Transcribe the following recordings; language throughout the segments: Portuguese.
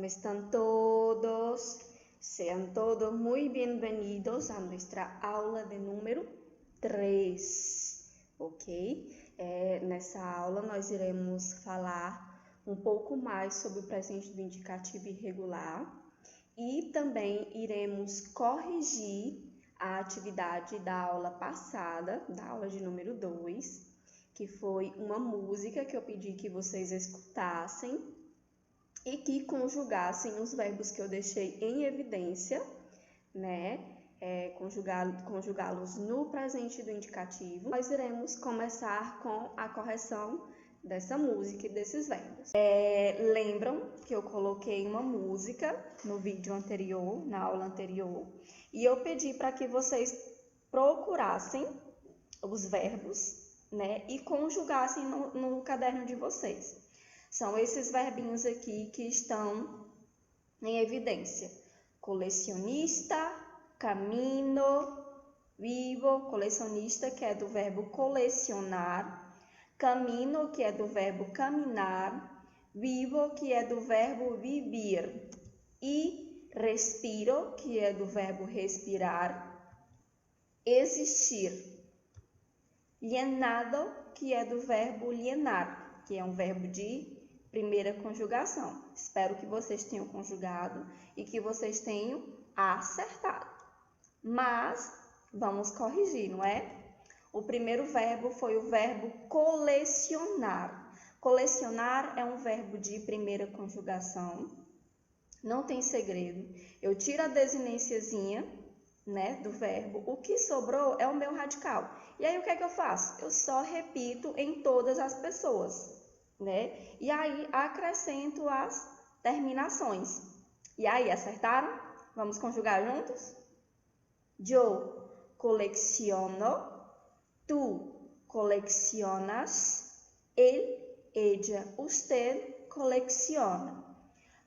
¿Cómo están todos? Sean todos muy bienvenidos a nuestra aula de número 3, ok? Nessa aula nós iremos falar um pouco mais sobre o presente do indicativo irregular e também iremos corrigir a atividade da aula passada, da aula de número 2, que foi uma música que eu pedi que vocês escutassem e que conjugassem os verbos que eu deixei em evidência, né? Conjugá-los no presente do indicativo. Nós iremos começar com a correção dessa música e desses verbos. Lembram que eu coloquei uma música no vídeo anterior, na aula anterior, e eu pedi para que vocês procurassem os verbos, né? E conjugassem no caderno de vocês. São esses verbinhos aqui que estão em evidência. Colecionista, camino, vivo, colecionista, que é do verbo colecionar, camino, que é do verbo caminhar, vivo, que é do verbo vivir, e respiro, que é do verbo respirar, existir, llenado, que é do verbo llenar, que é um verbo de primeira conjugação. Espero que vocês tenham conjugado e que vocês tenham acertado. Mas vamos corrigir, não é? O primeiro verbo foi o verbo colecionar. Colecionar é um verbo de primeira conjugação. Não tem segredo. Eu tiro a desinênciazinha, né, do verbo. O que sobrou é o meu radical. E aí o que é que eu faço? Eu só repito em todas as pessoas, né? E aí acrescento as terminações. E aí, acertaram? Vamos conjugar juntos? Yo colecciono, tú coleccionas, él, ella, usted colecciona.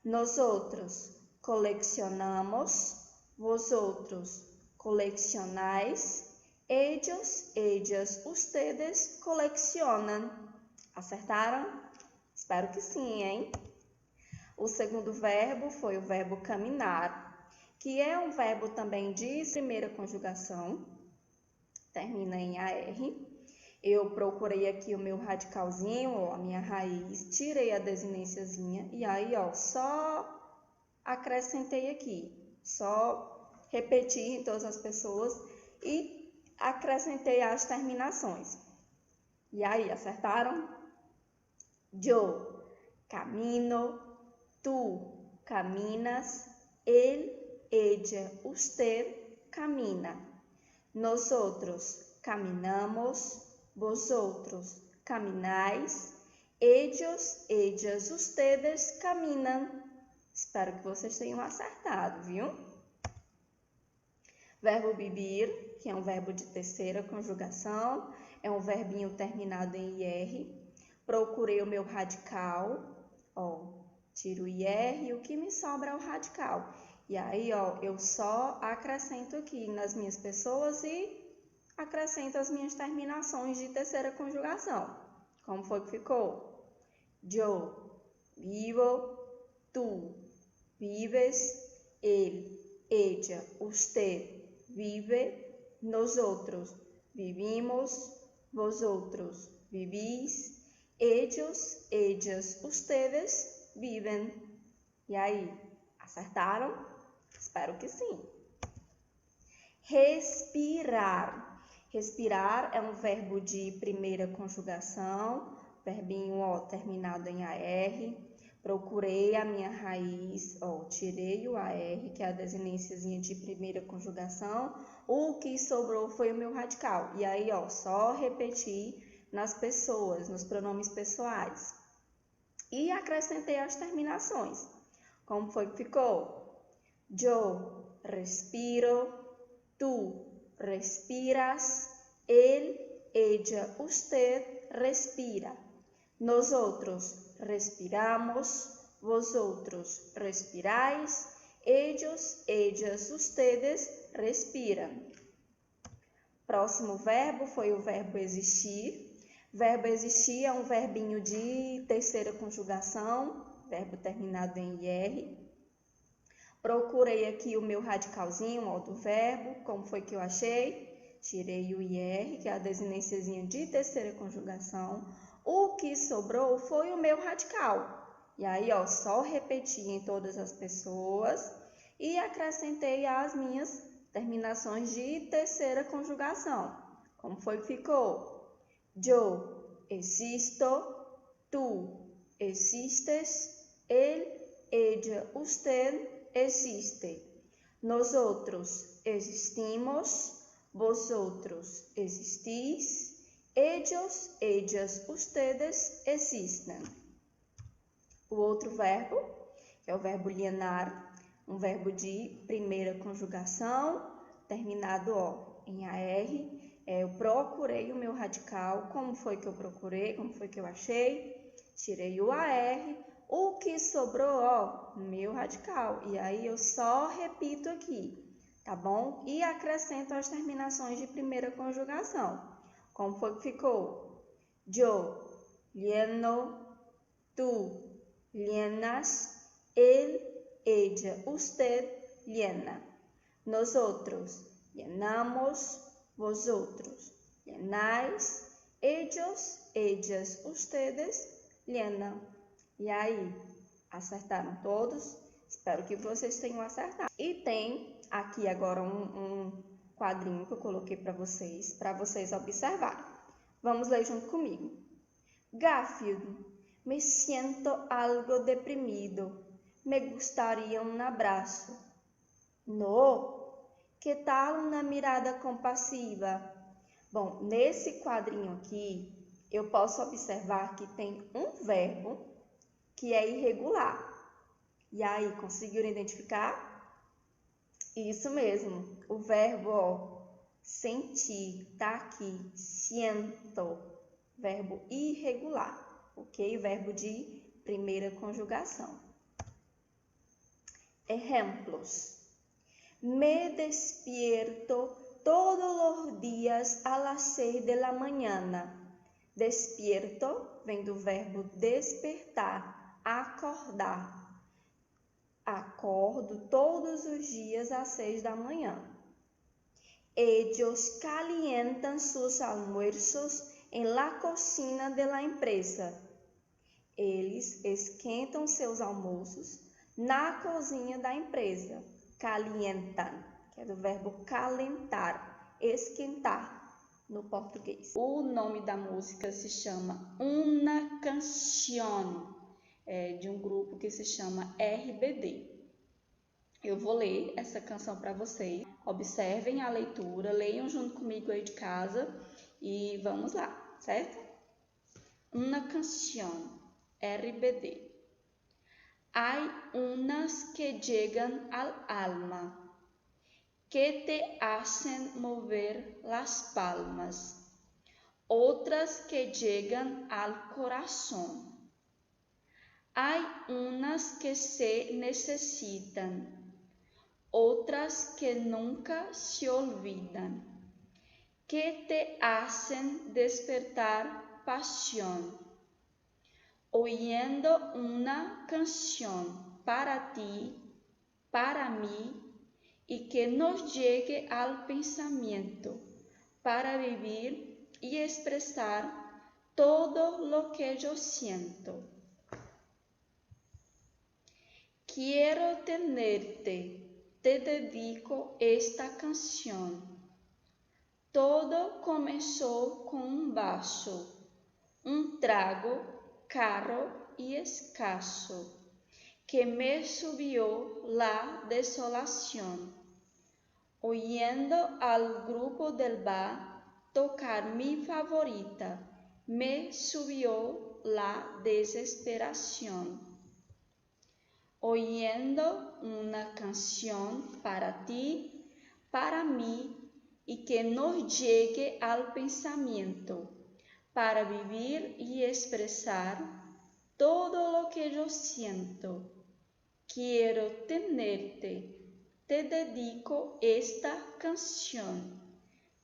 Nosotros coleccionamos, vosotros coleccionáis, ellos, ellas, ustedes coleccionam. Acertaram? Espero que sim, hein? O segundo verbo foi o verbo caminhar, que é um verbo também de primeira conjugação, termina em AR. Eu procurei aqui o meu radicalzinho, ó, a minha raiz, tirei a desinênciazinha e aí, ó, só acrescentei aqui, só repeti em todas as pessoas e acrescentei as terminações. E aí, acertaram? Yo camino, tú caminas, él, ella, usted camina. Nosotros caminamos, vosotros camináis, ellos, ellas, ustedes caminam. Espero que vocês tenham acertado, viu? Verbo vivir, que é um verbo de terceira conjugação, é um verbinho terminado em IR. Procurei o meu radical, ó, tiro o IR e o que me sobra é o radical. E aí, ó, eu só acrescento aqui nas minhas pessoas e acrescento as minhas terminações de terceira conjugação. Como foi que ficou? Yo vivo, tú vives, él, ella, usted vive, nosotros vivimos, vosotros vivís, ellos, ellas, ustedes viven. E aí, acertaram? Espero que sim. Respirar. Respirar é um verbo de primeira conjugação, verbinho, ó, terminado em AR. Procurei a minha raiz, ó, tirei o AR, que é a desinênciazinha de primeira conjugação. O que sobrou foi o meu radical. E aí, ó, só repeti nas pessoas, nos pronomes pessoais. E acrescentei as terminações. Como foi que ficou? Yo respiro, tú respiras, él, ella, usted respira. Nosotros respiramos, vosotros respiráis, ellos, ellas, ustedes respiram. Próximo verbo foi o verbo existir. Verbo existir é um verbinho de terceira conjugação, verbo terminado em IR. Procurei aqui o meu radicalzinho, ó, do verbo, como foi que eu achei? Tirei o IR, que é a desinênciazinha de terceira conjugação. O que sobrou foi o meu radical. E aí, ó, só repeti em todas as pessoas e acrescentei as minhas terminações de terceira conjugação. Como foi que ficou? Yo existo, tú existes, él, ella, usted existe. Nosotros existimos, vosotros existís, ellos, ellas, ustedes existem. O outro verbo, que é o verbo lienar, um verbo de primeira conjugação, terminado ó, em AR. Eu procurei o meu radical. Como foi que eu procurei? Como foi que eu achei? Tirei o AR. O que sobrou, ó, meu radical. E aí eu só repito aqui, tá bom? E acrescento as terminações de primeira conjugação. Como foi que ficou? Yo, lieno, tú, lienas, él, ella, usted, liena. Nosotros, lienamos, vosotros, lienáis, ellos, ellas, ustedes, lienam. E aí, acertaram todos? Espero que vocês tenham acertado. E tem aqui agora um quadrinho que eu coloquei para vocês observarem. Vamos ler junto comigo. Garfield, me siento algo deprimido. Me gustaría un abrazo. No, que tal uma mirada compassiva? Bom, nesse quadrinho aqui, eu posso observar que tem um verbo que é irregular. E aí, conseguiram identificar? Isso mesmo, o verbo ó, sentir, tá aqui, siento, verbo irregular. Ok? Verbo de primeira conjugação. Ejemplos. Me despierto todos os dias a las 6 de la mañana. Despierto vem do verbo despertar, acordar. Acordo todos os dias às 6 da manhã. Ellos calientan sus almuerzos en la cocina de la empresa. Eles esquentam seus almoços na cozinha da empresa. Calientan, que é do verbo calentar, esquentar no português. O nome da música se chama Una Canción, de um grupo que se chama RBD. Eu vou ler essa canção para vocês. Observem a leitura, leiam junto comigo aí de casa e vamos lá, certo? Una Canción. RBD. Hay unas que llegan al alma, que te hacen mover las palmas, otras que llegan al corazón. Hay unas que se necesitan, otras que nunca se olvidan, que te hacen despertar pasión. Oyendo una canción para ti, para mí, y que nos llegue al pensamiento para vivir y expresar todo lo que yo siento. Quiero tenerte, te dedico esta canción. Todo comenzó con un vaso, un trago caro y escaso, que me subió la desolación. Oyendo al grupo del bar tocar mi favorita, me subió la desesperación. Oyendo una canción para ti, para mí, y que nos llegue al pensamiento, para vivir y expresar todo lo que yo siento. Quiero tenerte, te dedico esta canción,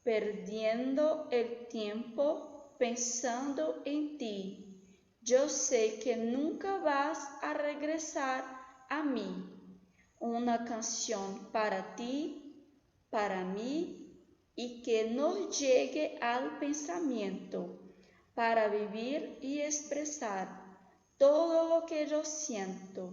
perdiendo el tiempo pensando en ti. Yo sé que nunca vas a regresar a mí. uma canção para ti, para mim, e que nos llegue al pensamiento, para vivir y expresar todo lo que yo siento.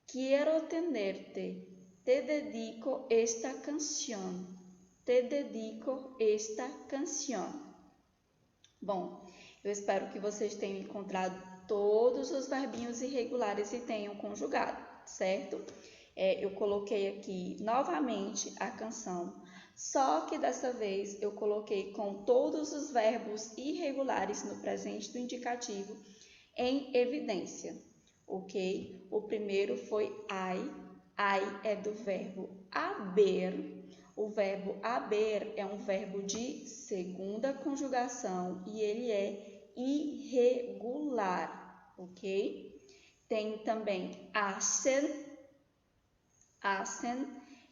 Quiero tenerte, te dedico esta canción, te dedico esta canción. Bom, eu espero que vocês tenham encontrado todos os verbinhos irregulares e tenham conjugado, certo? Eu coloquei aqui novamente a canção, só que dessa vez eu coloquei com todos os verbos irregulares no presente do indicativo em evidência, ok? O primeiro foi ai é do verbo haber. O verbo haber é um verbo de segunda conjugação e ele é irregular, ok? Tem também hacen,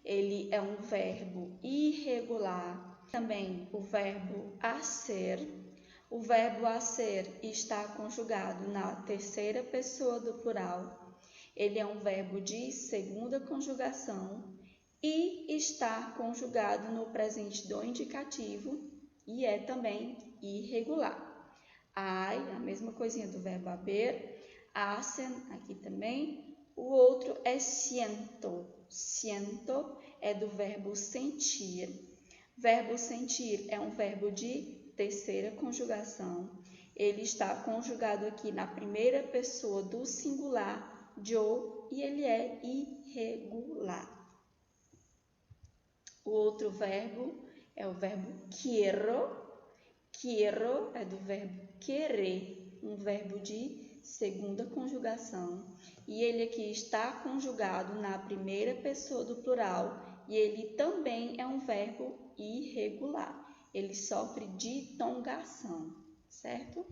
ele é um verbo irregular. Também o verbo hacer. O verbo hacer está conjugado na terceira pessoa do plural. Ele é um verbo de segunda conjugação e está conjugado no presente do indicativo e é também irregular. Ai, a mesma coisinha do verbo haber, hacen, aqui também. O outro é siento. Siento é do verbo sentir. Verbo sentir é um verbo de terceira conjugação. Ele está conjugado aqui na primeira pessoa do singular, yo, e ele é irregular. O outro verbo é o verbo quiero. Quiero é do verbo querer, um verbo de segunda conjugação. E ele aqui está conjugado na primeira pessoa do plural e ele também é um verbo irregular. Ele sofre ditongação, certo?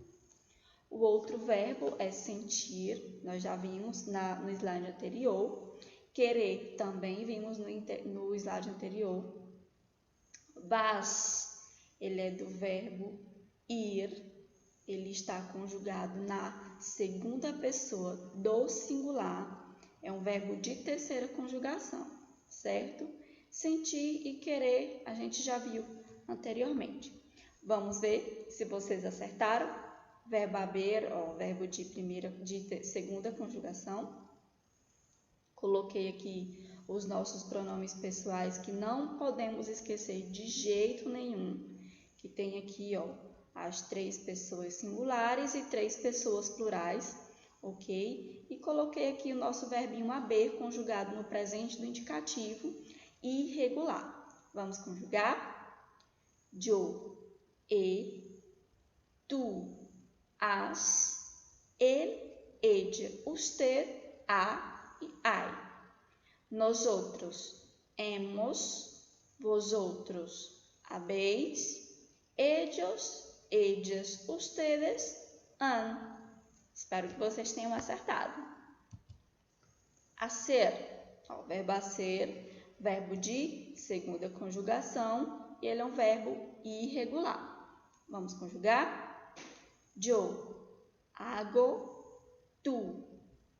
O outro verbo é sentir, nós já vimos no slide anterior. Querer também vimos no slide anterior. Vas, ele é do verbo ir, ele está conjugado na segunda pessoa do singular, é um verbo de terceira conjugação, certo? Sentir e querer a gente já viu anteriormente. Vamos ver se vocês acertaram. Verbo haber, verbo de segunda conjugação. Coloquei aqui os nossos pronomes pessoais que não podemos esquecer de jeito nenhum. Que tem aqui, as 3 pessoas singulares e 3 pessoas plurais, ok? E coloquei aqui o nosso verbinho haber conjugado no presente do indicativo irregular. Vamos conjugar? Yo, tu, as, él, ella, usted, a e ai. Nosotros, hemos, vosotros, habéis, ellos, ellas, ustedes, han. Espero que vocês tenham acertado. Hacer, o verbo hacer, verbo de segunda conjugação, e ele é um verbo irregular. Vamos conjugar? Yo hago, tu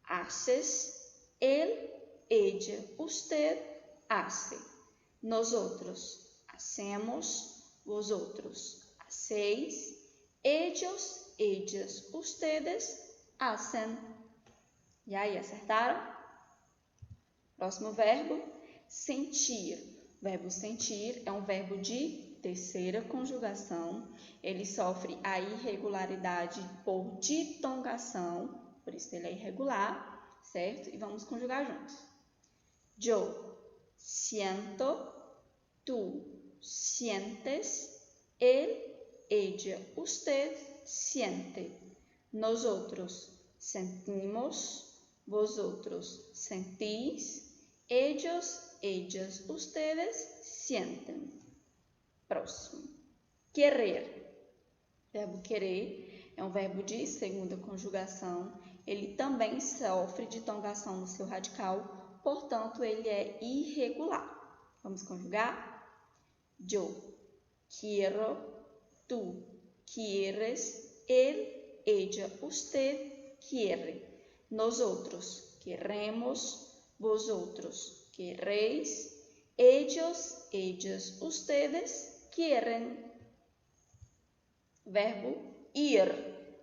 haces, él, ella, usted hace. Nosotros hacemos, vosotros hacéis, ellos, ellas, ustedes hacen. E aí, acertaram? Próximo verbo, sentir. O verbo sentir é um verbo de terceira conjugação. Ele sofre a irregularidade por ditongação, por isso ele é irregular, certo? E vamos conjugar juntos. Yo siento, tú sientes, él, ella, usted siente. Nosotros sentimos, vosotros sentís, ellos, ellas, ustedes sienten. Próximo. Querer. O verbo querer é um verbo de segunda conjugação. Ele também sofre ditongação no seu radical, portanto, ele é irregular. Vamos conjugar? Yo quiero, tú quieres, él, ella, usted quiere. Nosotros queremos, vosotros queréis. Ellos, ellas, ustedes quieren. Verbo ir.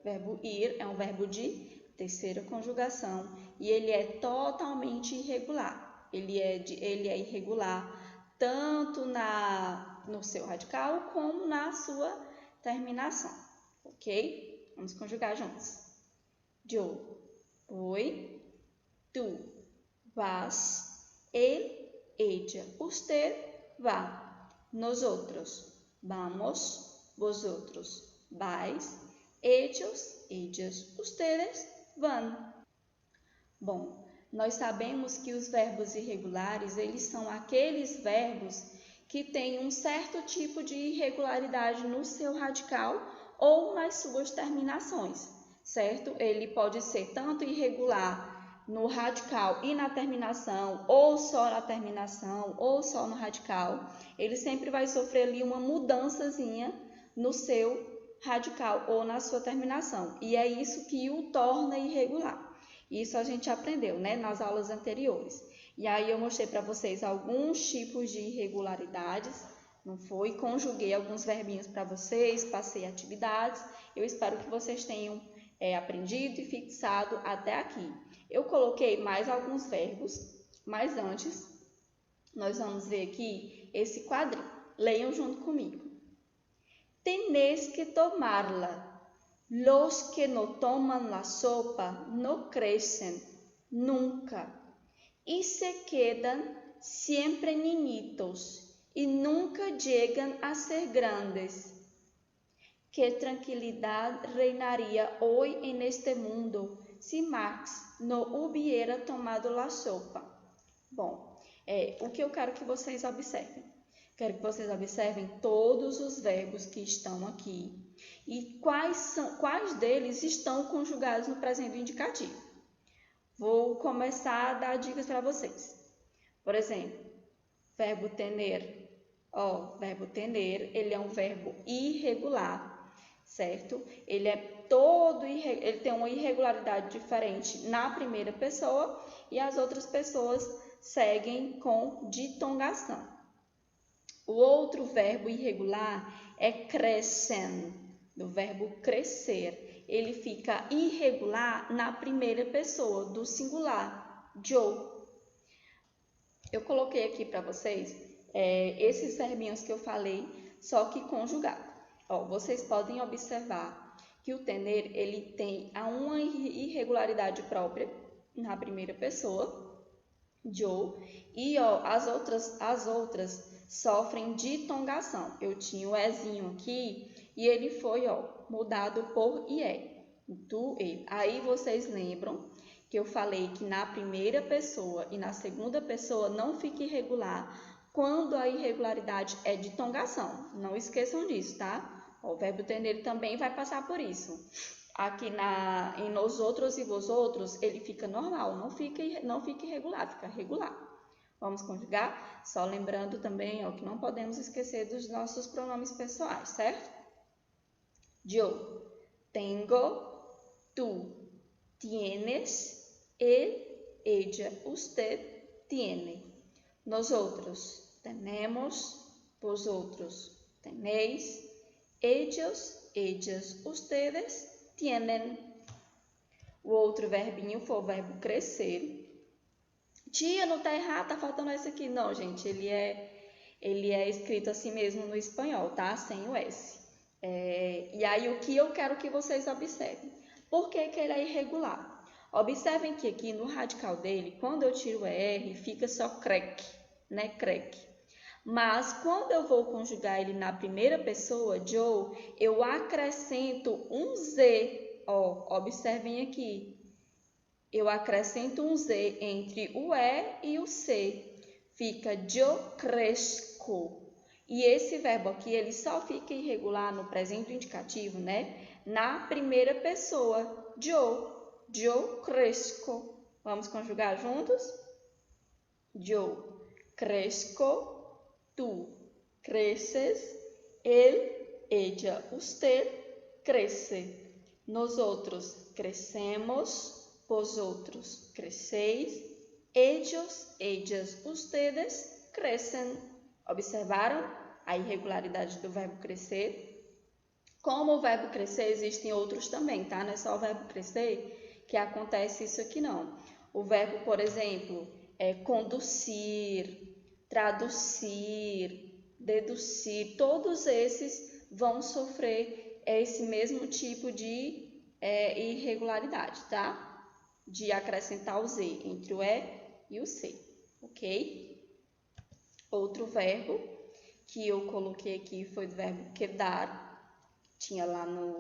Verbo ir é um verbo de terceira conjugação e ele é totalmente irregular. Ele é irregular tanto no seu radical como na sua terminação, ok? Vamos conjugar juntos. Yo voy, tú vas, él, ella, usted va, nosotros vamos, vosotros vais, ellos, ellas, ustedes van. Bom, nós sabemos que os verbos irregulares, eles são aqueles verbos que têm um certo tipo de irregularidade no seu radical ou nas suas terminações, certo? Ele pode ser tanto irregular no radical e na terminação, ou só na terminação, ou só no radical. Ele sempre vai sofrer ali uma mudançazinha no seu radical ou na sua terminação. E é isso que o torna irregular. Isso a gente aprendeu, né, nas aulas anteriores. E aí eu mostrei para vocês alguns tipos de irregularidades, não foi? Conjuguei alguns verbinhos para vocês, passei atividades. Eu espero que vocês tenham aprendido e fixado até aqui. Eu coloquei mais alguns verbos, mas antes nós vamos ver aqui esse quadrinho. Leiam junto comigo. Tenés que tomarla. Los que no toman la sopa no crecen nunca y se quedan siempre niñitos y nunca llegan a ser grandes. Qué tranquilidad reinaría hoy en este mundo se Max não hubiera tomado la sopa. Bom, o que eu quero que vocês observem? Quero que vocês observem todos os verbos que estão aqui e quais deles estão conjugados no presente indicativo. Vou começar a dar dicas para vocês. Por exemplo, verbo tener. Verbo tener, ele é um verbo irregular, certo? Ele tem uma irregularidade diferente na primeira pessoa e as outras pessoas seguem com ditongação. O outro verbo irregular é crescen, do verbo crescer. Ele fica irregular na primeira pessoa do singular, yo. Eu coloquei aqui para vocês esses verbinhos que eu falei, só que conjugado. Vocês podem observar que o tener ele tem uma irregularidade própria na primeira pessoa, yo, e as outras sofrem ditongação. Eu tinha o ezinho aqui e ele foi mudado por ie, do e. Aí vocês lembram que eu falei que na primeira pessoa e na segunda pessoa não fica irregular quando a irregularidade é ditongação. Não esqueçam disso, tá? O verbo tener também vai passar por isso. Aqui em nos outros e vos outros, ele fica normal, não fica irregular, fica regular. Vamos conjugar? Só lembrando também que não podemos esquecer dos nossos pronomes pessoais, certo? Yo tengo, tú tienes, él, ella, usted tiene. Nosotros tenemos, vosotros tenéis, ellos, ellas, ustedes tienen. O outro verbinho foi o verbo crescer. Tia, não tá errado, tá faltando esse aqui. Não, gente, ele é escrito assim mesmo no espanhol, tá? Sem o S. E aí, o que eu quero que vocês observem? Por que ele é irregular? Observem que aqui no radical dele, quando eu tiro o R, fica só crec, né? Crec. Mas, quando eu vou conjugar ele na primeira pessoa, yo, eu acrescento um Z. Observem aqui. Eu acrescento um Z entre o E e o C. Fica yo cresco. E esse verbo aqui, ele só fica irregular no presente indicativo, né? Na primeira pessoa, yo cresco. Vamos conjugar juntos? Yo cresco, tú creces, él, ella, usted crece. Nosotros crecemos, vosotros crecéis, ellas, ustedes crecen. Observaram a irregularidade do verbo crescer? Como o verbo crescer, existem outros também, tá? Não é só o verbo crescer que acontece isso aqui, não. O verbo, por exemplo, é conduzir, traduzir, deduzir, todos esses vão sofrer esse mesmo tipo de irregularidade, tá? De acrescentar o Z entre o E e o C, ok? Outro verbo que eu coloquei aqui foi o verbo quedar, tinha lá no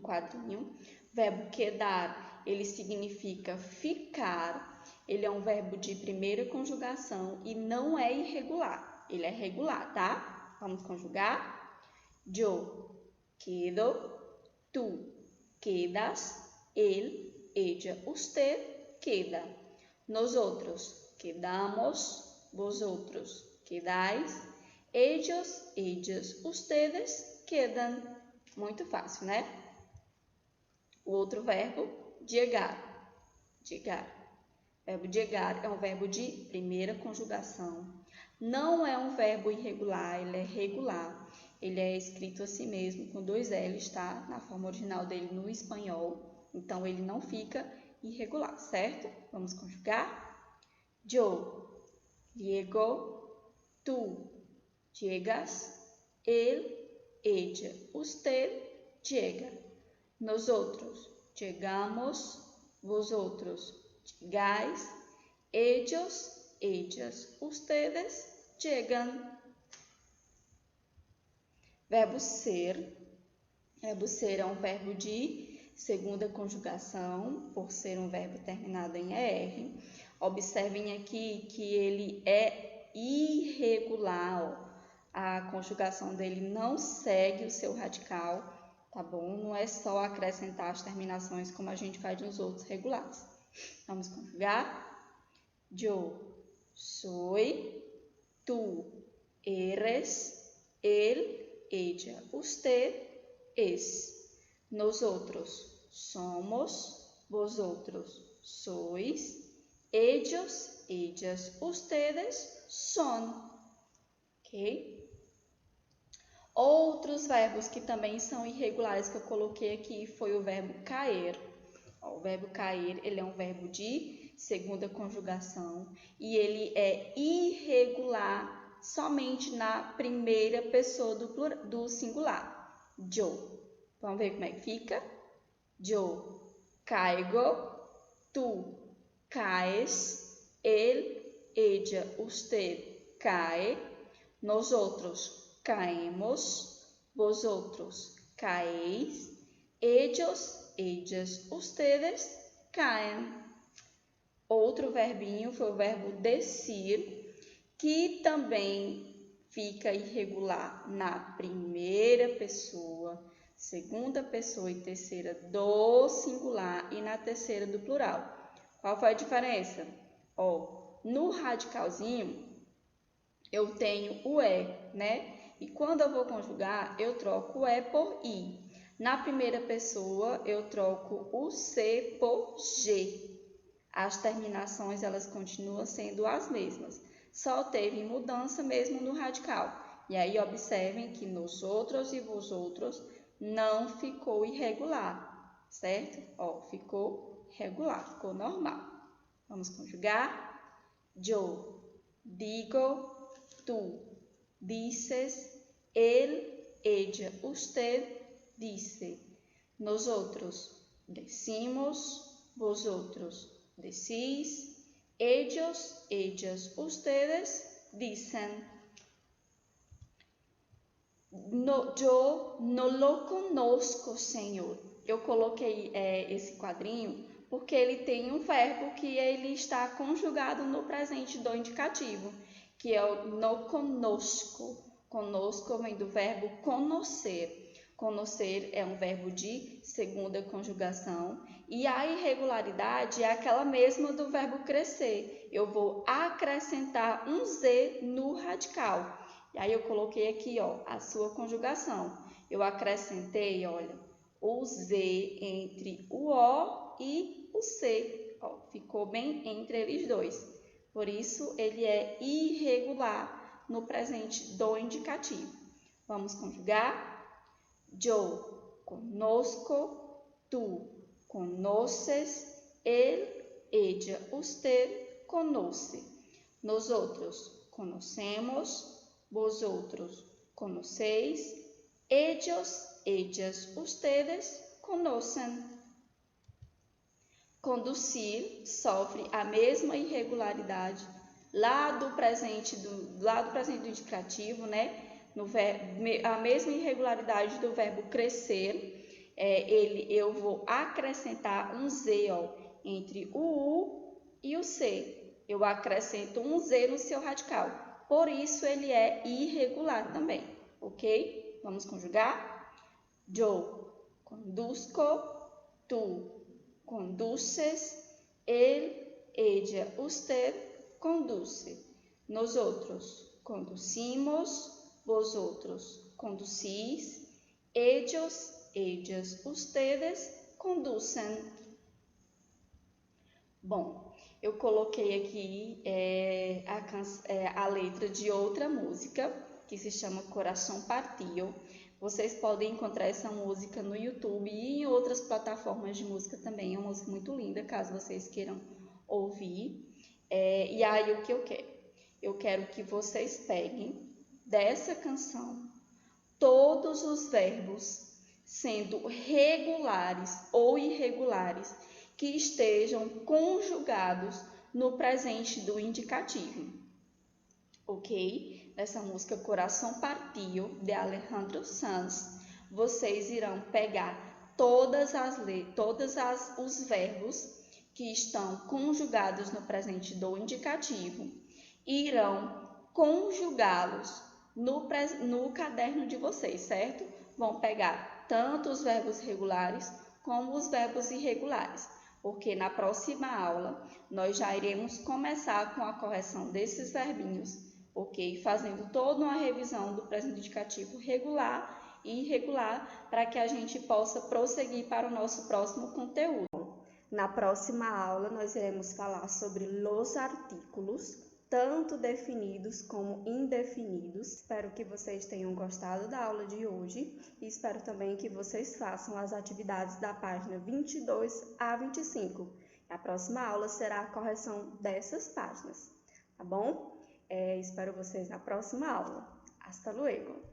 quadrinho. Verbo quedar, ele significa ficar, ele é um verbo de primeira conjugação e não é irregular, ele é regular, tá? Vamos conjugar. Yo quedo, tú quedas, él, ella, usted queda. Nosotros quedamos, vosotros quedáis, ellos, ellas, ustedes quedan. Muito fácil, né? O outro verbo, llegar. Llegar. O verbo llegar é um verbo de primeira conjugação. Não é um verbo irregular, ele é regular. Ele é escrito assim mesmo, com 2 L's, tá? Na forma original dele no espanhol. Então, ele não fica irregular, certo? Vamos conjugar. Yo llego, tú llegas, él, ella, usted llega. Nosotros llegamos, vosotros llegáis, ellos, ellas, ustedes llegan. Verbo ser. Verbo ser é um verbo de segunda conjugação, por ser um verbo terminado em ER. Observem aqui que ele é irregular, ó. A conjugação dele não segue o seu radical, tá bom? Não é só acrescentar as terminações como a gente faz nos outros regulares. Vamos conjugar. Yo soy, tú eres, él, ella, usted es. Nosotros somos, vosotros sois, ellos, ellas, ustedes son. Ok? Outros verbos que também são irregulares que eu coloquei aqui foi o verbo cair. O verbo cair, ele é um verbo de segunda conjugação e ele é irregular somente na primeira pessoa do singular. Yo. Vamos ver como é que fica? Yo caigo, tú caes, él, ella, usted cae, nosotros caemos, vosotros caéis, ellos, ellas, ustedes caem. Outro verbinho foi o verbo decir, que também fica irregular na primeira pessoa, segunda pessoa e terceira do singular e na terceira do plural. Qual foi a diferença? Ó, no radicalzinho eu tenho o E, né? E quando eu vou conjugar, eu troco o E por I. Na primeira pessoa, eu troco o C por G. As terminações, elas continuam sendo as mesmas. Só teve mudança mesmo no radical. E aí, observem que nos outros e vos outros não ficou irregular, certo? Ó, ficou regular, ficou normal. Vamos conjugar. Yo digo, tú dices, él, ella, usted dice. Nosotros decimos, vosotros decís, ellos, ellas, ustedes dicen. Yo no lo conozco, Senhor. Eu coloquei esse quadrinho porque ele tem um verbo que ele está conjugado no presente do indicativo, que é o no conosco. Conosco vem do verbo conhecer. Conhecer é um verbo de segunda conjugação e a irregularidade é aquela mesma do verbo crescer. Eu vou acrescentar um Z no radical. E aí eu coloquei aqui, ó, a sua conjugação. Eu acrescentei, olha, o Z entre o O e o C. Ó, ficou ficou bem entre eles dois. Por isso, ele é irregular no presente do indicativo. Vamos conjugar? Yo conozco, tú conoces, él, ella, usted conoce. Nosotros conocemos, vosotros conocéis, ellos, ellas, ustedes conocen. Conduzir sofre a mesma irregularidade lá do presente do indicativo, né? A mesma irregularidade do verbo crescer. Eu vou acrescentar um Z, ó, entre o U e o C. Eu acrescento um Z no seu radical. Por isso, ele é irregular também, ok? Vamos conjugar? Yo conduzco, tú conduces, él, ella, usted conduce. Nosotros conducimos, vosotros conducís, ellos, ellas, ustedes conducen. Bom, eu coloquei aqui a letra de outra música que se chama Coração Partiu. Vocês podem encontrar essa música no YouTube e em outras plataformas de música também. É uma música muito linda, caso vocês queiram ouvir. E aí, o que eu quero? Eu quero que vocês peguem dessa canção todos os verbos, sendo regulares ou irregulares, que estejam conjugados no presente do indicativo. Ok? Nessa música Coração Partiu, de Alejandro Sanz, vocês irão pegar todos os verbos que estão conjugados no presente do indicativo e irão conjugá-los no caderno de vocês, certo? Vão pegar tanto os verbos regulares como os verbos irregulares, porque na próxima aula nós já iremos começar com a correção desses verbinhos, ok? Fazendo toda uma revisão do presente indicativo regular e irregular para que a gente possa prosseguir para o nosso próximo conteúdo. Na próxima aula nós iremos falar sobre los artículos, tanto definidos como indefinidos. Espero que vocês tenham gostado da aula de hoje e espero também que vocês façam as atividades da página 22 a 25. A próxima aula será a correção dessas páginas, tá bom? Espero vocês na próxima aula. Hasta luego!